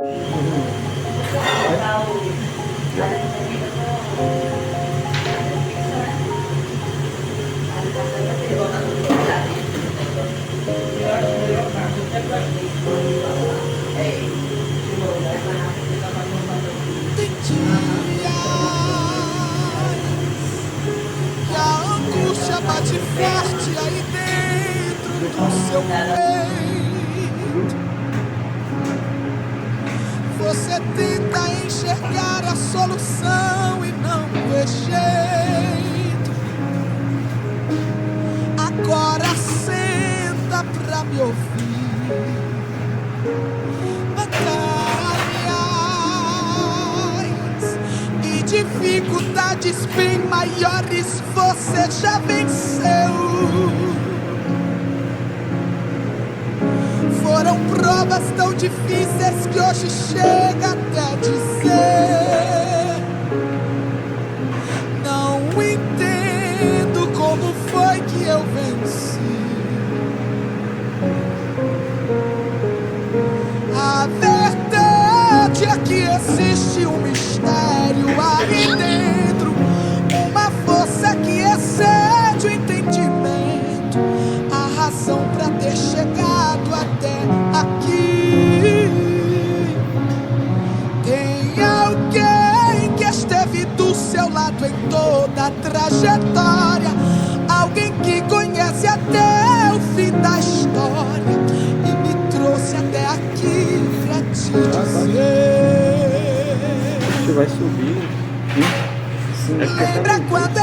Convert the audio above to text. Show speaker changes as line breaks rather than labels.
Tem dias que a angústia bate forte aí dentro do seu peito. Você tenta enxergar a solução e não vê jeito. Agora senta pra me ouvir. Batalhas e dificuldades bem maiores você já venceu. Foram provas tão difíceis que hoje chega até dizer: não entendo como foi que eu venci. A verdade é que existe um mistério aí dentro, uma força que excede o entendimento, a razão pra ter chegado até aqui. Tem alguém que esteve do seu lado em toda a trajetória, alguém que conhece até o fim da história e me trouxe até aqui pra te dizer.
Você vai subir. Sim.
Lembra quando